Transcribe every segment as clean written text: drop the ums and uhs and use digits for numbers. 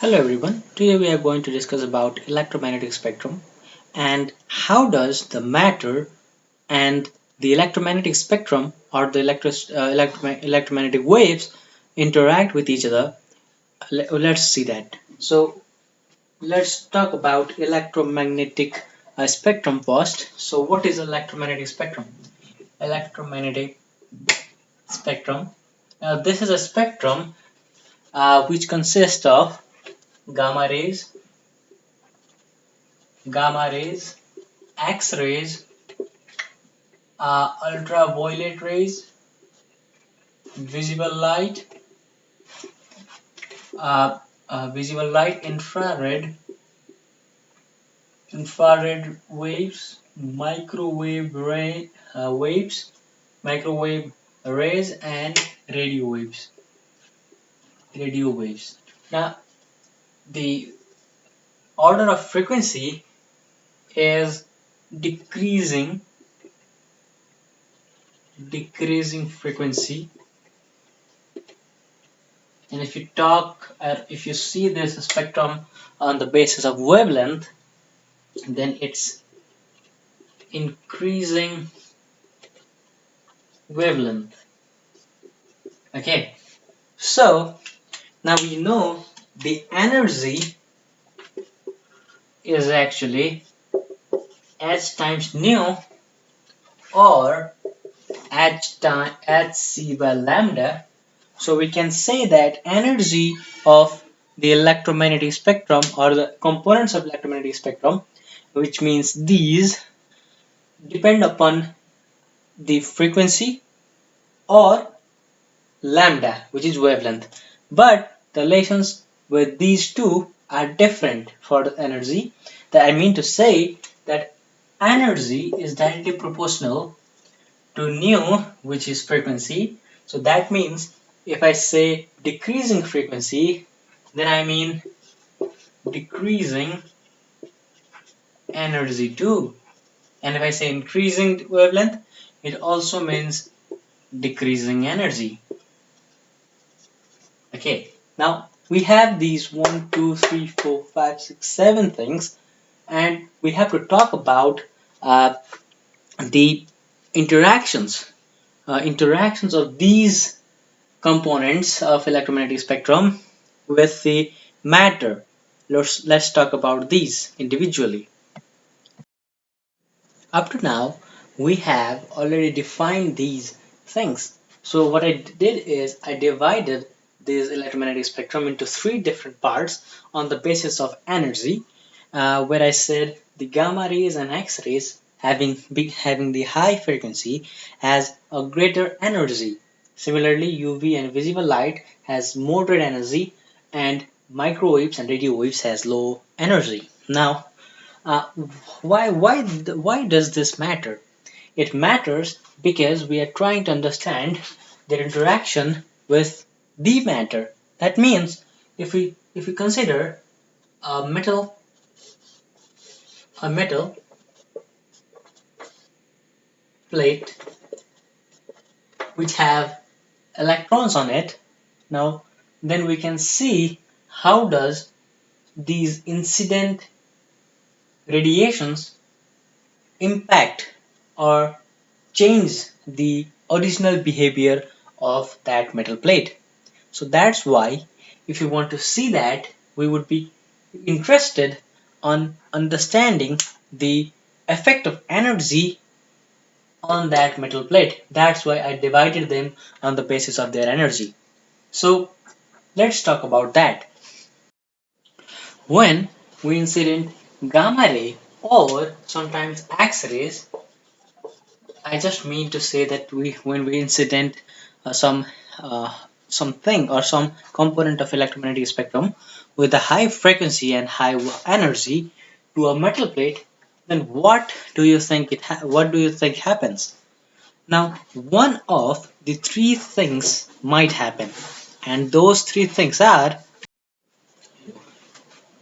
Hello everyone. Today we are going to discuss about electromagnetic spectrum and how does the matter and the electromagnetic spectrum or the electromagnetic waves interact with each other. Let's see that. So let's talk about electromagnetic spectrum first. So what is electromagnetic spectrum? Electromagnetic spectrum. This is a spectrum which consists of gamma rays, gamma rays, X-rays, ultraviolet rays, visible light, infrared waves, microwave rays, and radio waves. Now, the order of frequency is decreasing, decreasing frequency. And if you see this spectrum on the basis of wavelength, then it's increasing wavelength. Okay, so now we know the energy is actually h times nu or hc by lambda. So we can say that energy of the electromagnetic spectrum or the components of electromagnetic spectrum, which means these depend upon the frequency or lambda, which is wavelength. But the relations with these two are different for the energy. That I mean to say that energy is directly proportional to nu, which is frequency. So that means if I say decreasing frequency, then I mean decreasing energy too. And if I say increasing wavelength, it also means decreasing energy. Okay, now we have these 1, 2, 3, 4, 5, 6, 7 things, and we have to talk about the interactions, interactions of these components of electromagnetic spectrum with the matter. Let's talk about these individually. Up to now, we have already defined these things. So what I did is I divided this electromagnetic spectrum into three different parts on the basis of energy, where I said the gamma rays and X rays having the high frequency has a greater energy. Similarly, UV and visible light has moderate energy, and microwaves and radio waves has low energy. Now, uh, why does this matter? It matters because we are trying to understand their interaction with the matter. That means if we consider a metal plate which have electrons on it, now then we can see how does these incident radiations impact or change the original behavior of that metal plate. So that's why if you want to see that, we would be interested on understanding the effect of energy on that metal plate. That's why I divided them on the basis of their energy. So let's talk about that. When we incident gamma ray or sometimes X-rays, I just mean to say that when we incident some something or some component of electromagnetic spectrum with a high frequency and high energy to a metal plate, then what do you think happens? Now, one of the three things might happen, and those three things are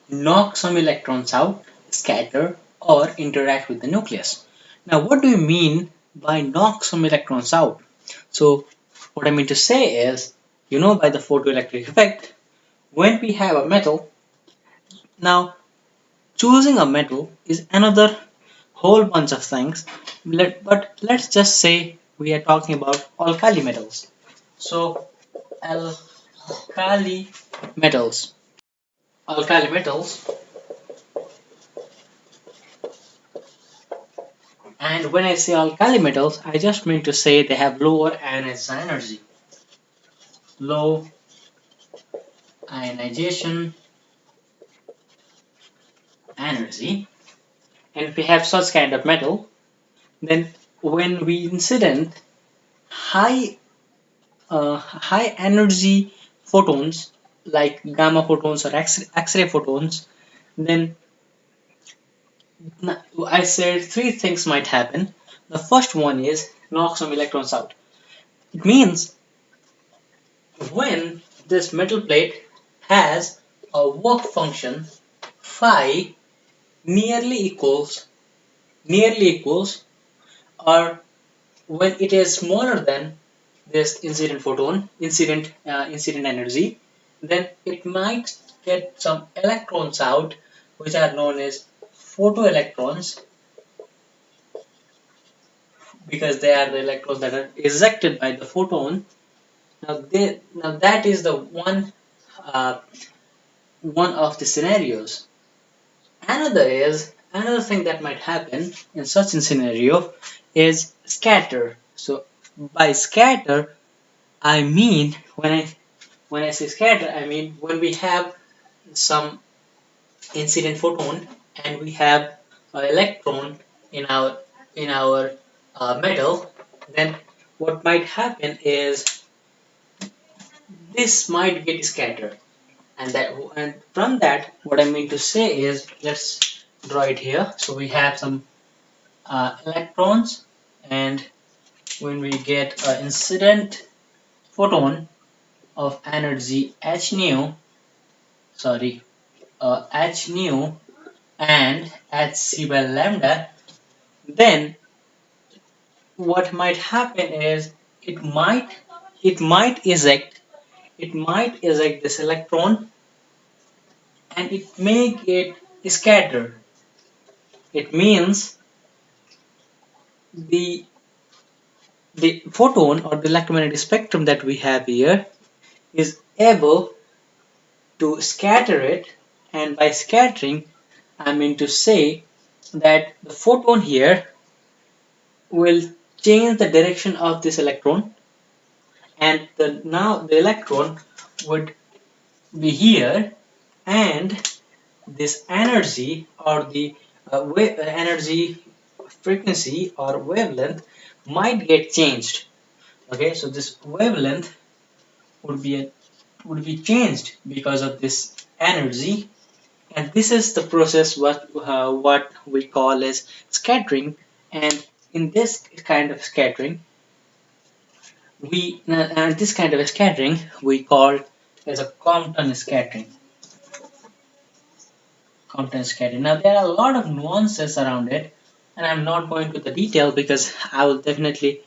knock some electrons out, scatter, or interact with the nucleus. Now, what do you mean by knock some electrons out? So, what I mean to say is, by the photoelectric effect, when we have a metal Now, choosing a metal is another whole bunch of things, but let's just say we are talking about alkali metals. So, alkali metals. Alkali metals, and when I say alkali metals, I just mean to say they have lower ionization energy, low ionization energy, and if we have such kind of metal, then when we incident high high energy photons like gamma photons or X-ray photons, then I said three things might happen. The first one is knock some electrons out. It means when this metal plate has a work function phi nearly equals or when it is smaller than this incident energy, then it might get some electrons out, which are known as photoelectrons, because they are the electrons that are ejected by the photon. Now that is the uh, one of the scenarios. Another thing that might happen in such a scenario is scatter. So by scatter, I mean when I say scatter, I mean when we have some incident photon and we have an electron in our metal, then what might happen is this might get scattered, and from that, what I mean to say is let's draw it here. So we have some electrons, and when we get an incident photon of energy h nu, sorry, h nu and hc by lambda, then what might happen is it might it might eject it might eject this electron and it may get scattered. It means the the photon or the electromagnetic spectrum that we have here is able to scatter it, and by scattering I mean to say that the photon here will change the direction of this electron, and now the electron would be here, and this energy or the energy frequency or wavelength might get changed. Okay, so this wavelength would be changed because of this energy, and this is the process what we call as scattering. And in this kind of scattering we call as a Compton scattering. Now there are a lot of nuances around it, and I'm not going to the detail because I will definitely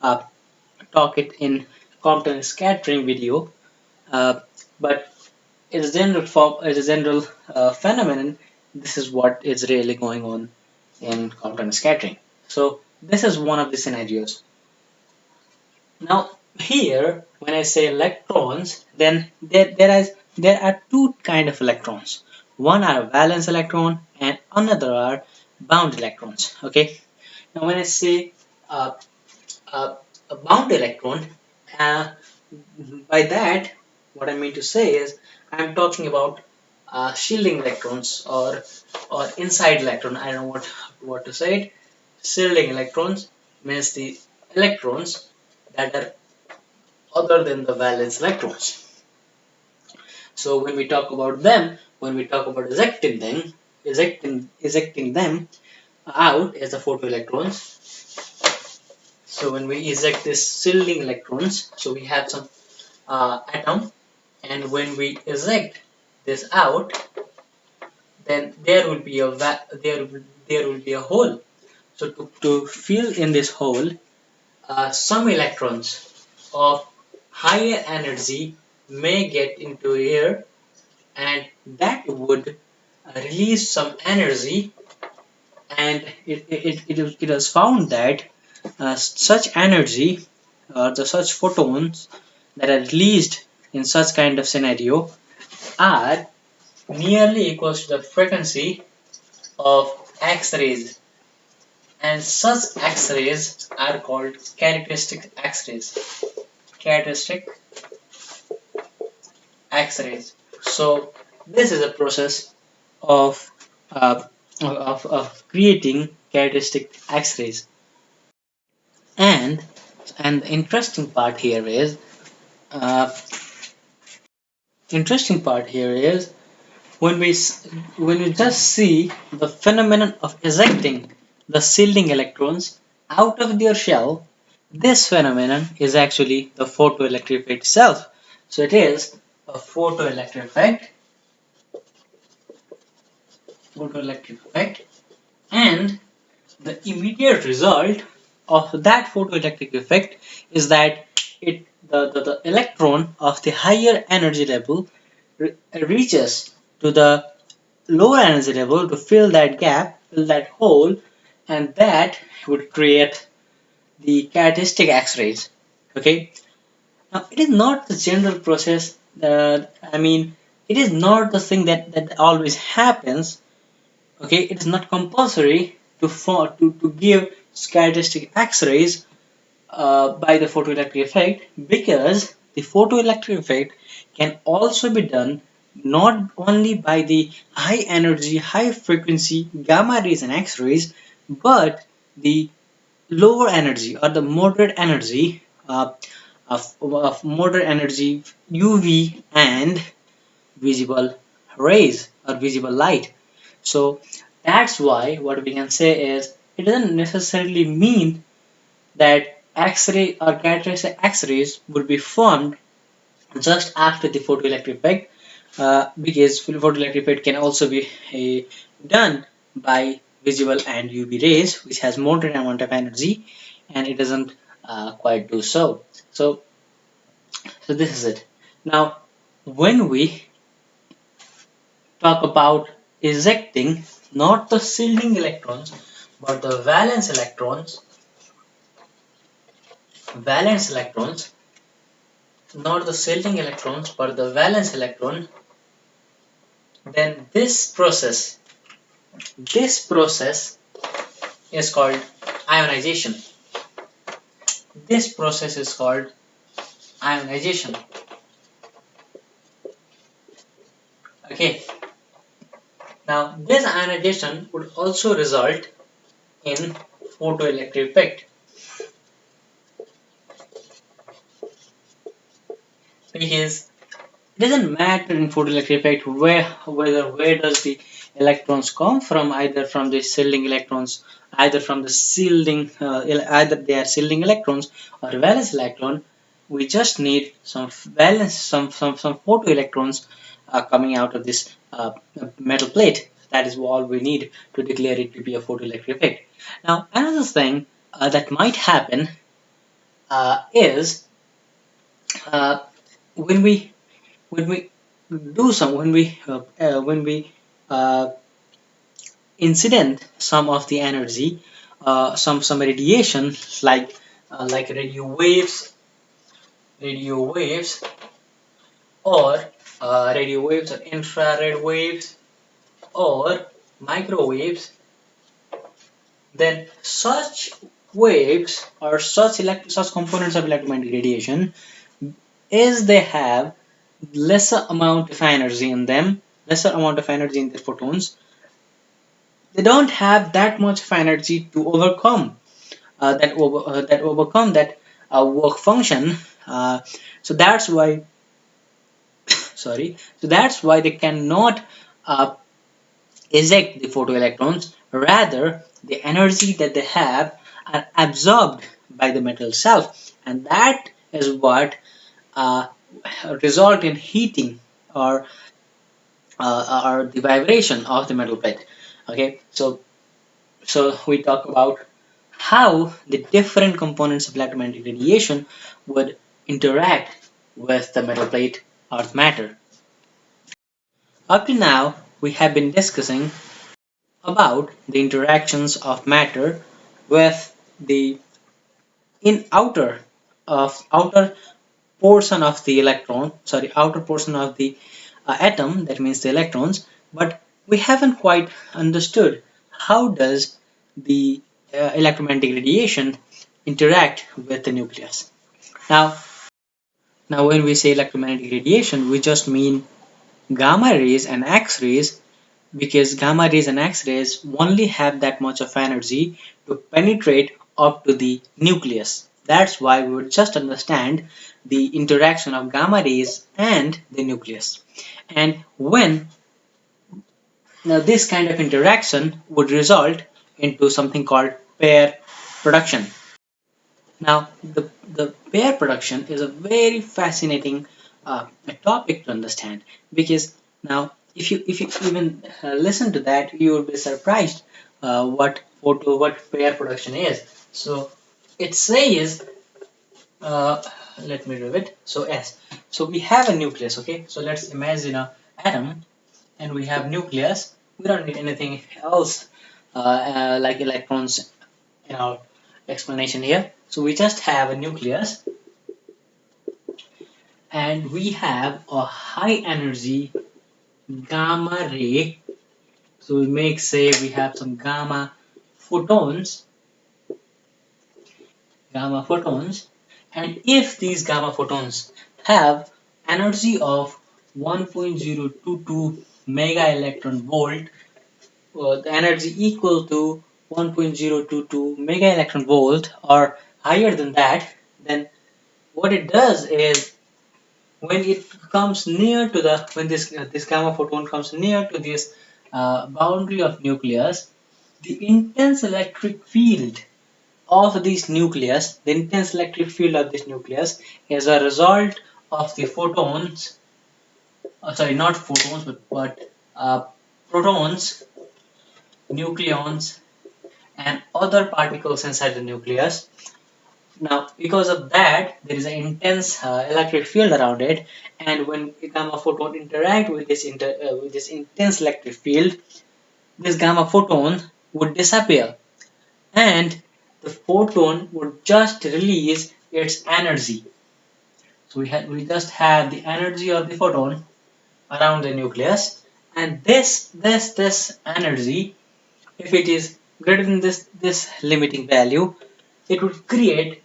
uh, talk it in Compton scattering video. Uh, but as a general phenomenon, this is what is really going on in Compton scattering. So this is one of the scenarios. Now here, when I say electrons, then there are two kind of electrons. One are valence electron and another are bound electrons. Okay. Now when I say uh, a bound electron, uh, by that what I mean to say is I'm talking about shielding electrons or inside electron. I don't know what to say it. Shielding electrons means the electrons that are other than the valence electrons. So when we talk about them, when we talk about ejecting them out as the photoelectrons. So when we eject this shielding electrons, so we have some atom, and when we eject this out, then there will be a hole. So to fill in this hole, some electrons of higher energy may get into here, and that would release some energy, and it was found that such energy, the such photons that are released in such kind of scenario are nearly equals to the frequency of X-rays, and such X-rays are called characteristic X-rays. Characteristic X-rays. So this is a process of uh, of creating characteristic X-rays, and the uh, interesting part here is when when we just see the phenomenon of ejecting the shielding electrons out of their shell. This phenomenon is actually the photoelectric effect itself. So it is a photoelectric effect, and the immediate result of that photoelectric effect is that the electron of the higher energy level reaches to the lower energy level to fill that gap, fill that hole, and that would create the characteristic X-rays. Okay. Now it is not the general process. It is not the thing that always happens. Okay, it is not compulsory to give characteristic X-rays by the photoelectric effect, because the photoelectric effect can also be done not only by the high energy, high frequency gamma rays and X-rays, but the lower energy or the moderate energy of moderate energy UV and visible rays or visible light. So that's why what we can say is it doesn't necessarily mean that X-ray or characteristic X-rays would be formed just after the photoelectric effect, because photoelectric effect can also be done by visible and UV rays, which has moderate amount of energy, and it doesn't quite do so. So this is it. Now, when we talk about ejecting not the shielding electrons but the valence electrons, not the shielding electrons but the valence electron, then this process is called ionization. This process is called ionization. Okay. Now this ionization would also result in photoelectric effect, because it doesn't matter in photoelectric effect where does the electrons come from, either from the shielding electrons, either from the shielding either they are shielding electrons or valence electron. We just need some valence, some photoelectrons coming out of this metal plate. That is all we need to declare it to be a photoelectric effect. Now another thing that might happen is uh, when we when we do some when we uh, incident some of the energy, some radiation, like radio waves or radio waves or infrared waves or microwaves, then such waves or such components of electromagnetic radiation, is they have lesser amount of energy in them, lesser amount of energy in the photons. They don't have that much of energy to overcome that work function. So that's why, sorry. So that's why they cannot uh, eject the photoelectrons. Rather, the energy that they have are absorbed by the metal itself, and that is what uh, result in heating or the vibration of the metal plate. Okay, so we talk about how the different components of electromagnetic radiation would interact with the metal plate or the matter. Up to now, we have been discussing about the interactions of matter with the outer portion of the outer portion of the atom, that means the electrons, but we haven't quite understood how does the electromagnetic radiation interact with the nucleus. Now when we say electromagnetic radiation, we just mean gamma rays and X rays, because gamma rays and X rays only have that much of energy to penetrate up to the nucleus. That's why we would just understand the interaction of gamma rays and the nucleus. And when now this kind of interaction would result into something called pair production. Now, the pair production is a very fascinating topic to understand, because now if you even listen to that, you will be surprised what pair production is. So it says, uh, let me read it. So S. So we have a nucleus. Okay. So let's imagine a atom, and we have nucleus. We don't need anything else like electrons in our explanation here. So we just have a nucleus, and we have a high energy gamma ray. So we make say we have some photons, gamma photons, and if these gamma photons have energy of 1.022 mega electron volt, the energy equal to 1.022 mega electron volt or higher than that, then what it does is when it comes near to the when this gamma photon comes near to this boundary of nucleus, the intense electric field of this nucleus, the intense electric field of this nucleus is a result of the photons, sorry, not photons, but protons, nucleons, and other particles inside the nucleus. Now, because of that, there is an intense electric field around it, and when gamma photon interact with with this intense electric field, this gamma photon would disappear, and the photon would just release its energy. So we just have the energy of the photon around the nucleus, and this energy, if it is greater than this limiting value, it would create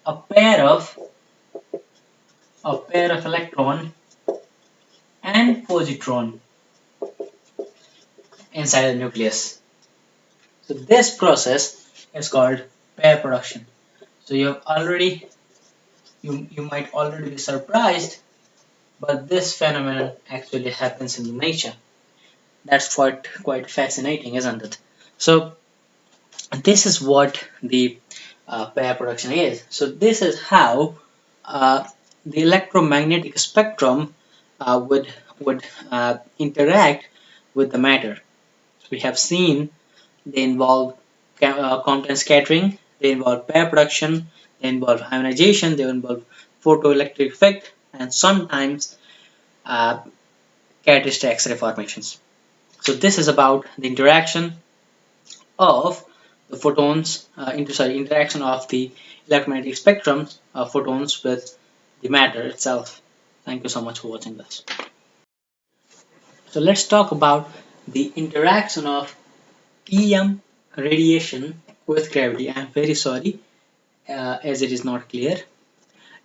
a pair of electron and positron inside the nucleus. So this process is called pair production. So you might already be surprised, but this phenomenon actually happens in nature. That's quite fascinating, isn't it? So this is what the pair production is. So this is how uh, the electromagnetic spectrum would interact with the matter. So we have seen they involve Compton scattering, they involve pair production, they involve ionization, they involve photoelectric effect, and sometimes uh, characteristic X-ray formations. So this is about the interaction of the photons interaction of the electromagnetic spectrum of photons with the matter itself. Thank you so much for watching this. So let's talk about the interaction of EM radiation with gravity. I'm very sorry as it is not clear.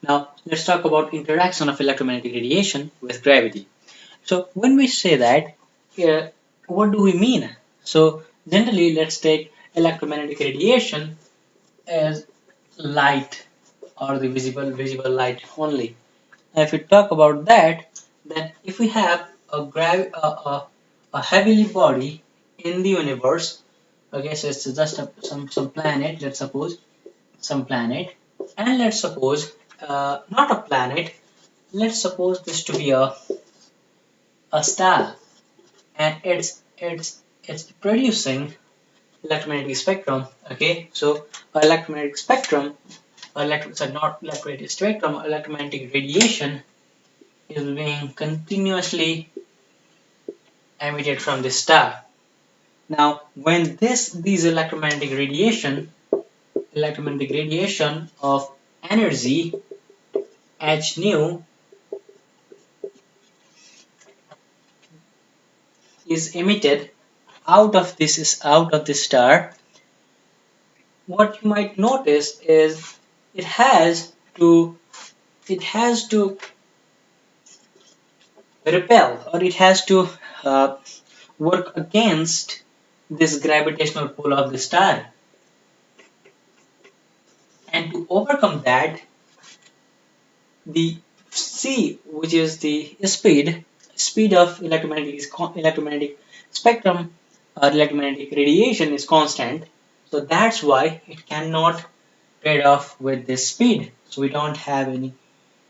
Now let's talk about interaction of electromagnetic radiation with gravity. So when we say that, uh, what do we mean? So generally, let's take electromagnetic radiation as light, or the visible light only. Now, if we talk about that, then if we have a heavenly body in the universe, okay, so it's just some planet, let's suppose some planet, and let's suppose not a planet, let's suppose this to be a star, and it's producing electromagnetic spectrum. Okay, so electromagnetic spectrum, sorry, not electromagnetic spectrum, electromagnetic radiation is being continuously emitted from the star. Now, when these electromagnetic radiation of energy h nu is emitted out of this star, what you might notice is it has to it has to repel, or it has to uh, work against this gravitational pull of the star. And to overcome that, the c, which is the speed of electromagnetic spectrum or electromagnetic radiation, is constant. So that's why it cannot trade off with this speed. So we don't have any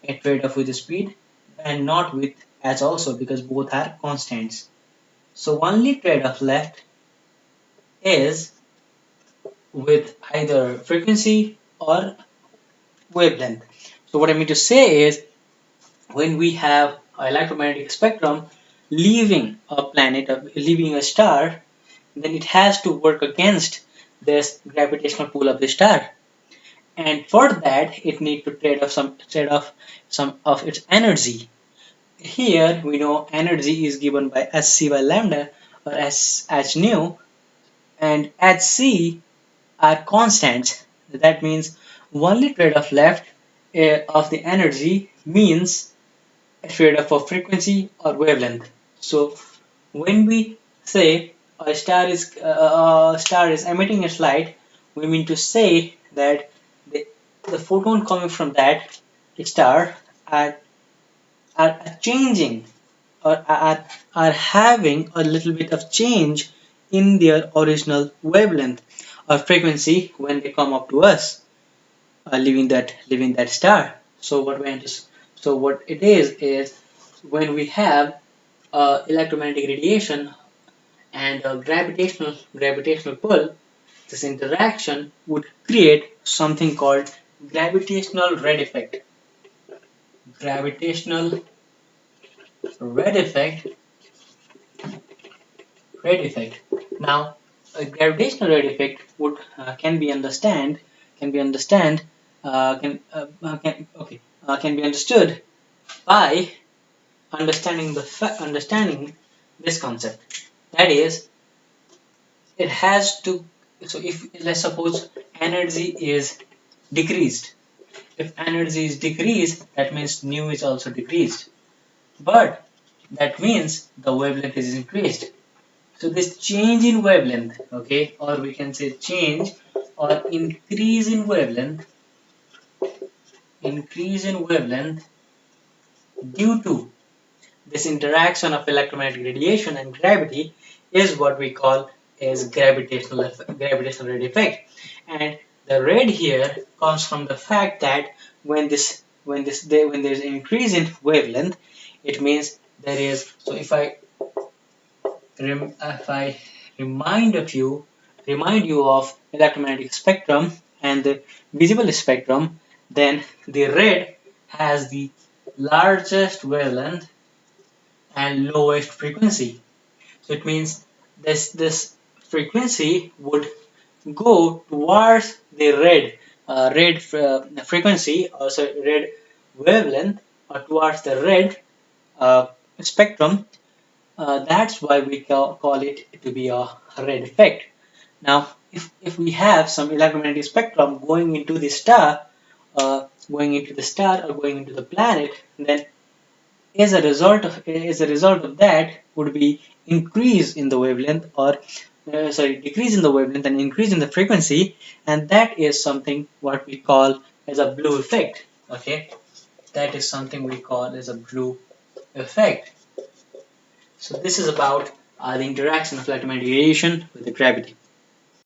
a trade off with the speed, and not with h also, because both are constants. So only trade off left is with either frequency or wavelength. So what I mean to say is, when we have an electromagnetic spectrum leaving a planet or leaving a star, then it has to work against this gravitational pull of the star. And for that, it needs to trade off some of its energy. Here we know energy is given by hc by lambda, or h nu, and hc are constants. That means only trade-off left of the energy means a trade-off of frequency or wavelength. So when we say a star is emitting its light, we mean to say that the photon coming from that star are, are changing, or are having a little bit of change in their original wavelength or frequency when they come up to us, leaving that star. So what it is when we have electromagnetic radiation and a gravitational pull, this interaction would create something called gravitational red effect. Gravitational red effect red effect. Now, a gravitational red effect would can be understand can be understood by understanding this concept. That is, it has to. So, if let's suppose energy is decreased. If energy is decreased, that means nu is also decreased. But that means the wavelength is increased. So this change in wavelength, okay, or we can say change or increase in wavelength due to this interaction of electromagnetic radiation and gravity is what we call as gravitational red effect. And the red here comes from the fact that when there's an increase in wavelength, it means there is. So if I remind you of electromagnetic spectrum and the visible spectrum, then the red has the largest wavelength and lowest frequency. So it means this frequency would go towards the red frequency, also red wavelength, or towards the red uh, spectrum. That's why we call it to be a red effect. Now, if we have some electromagnetic spectrum going into the star or going into the planet, then as a result of that would be increase in the wavelength, or decrease in the wavelength and increase in the frequency, and that is something what we call as a blue effect. Okay, that is something we call as a blue effect. So this is about the interaction of electromagnetic radiation with the gravity.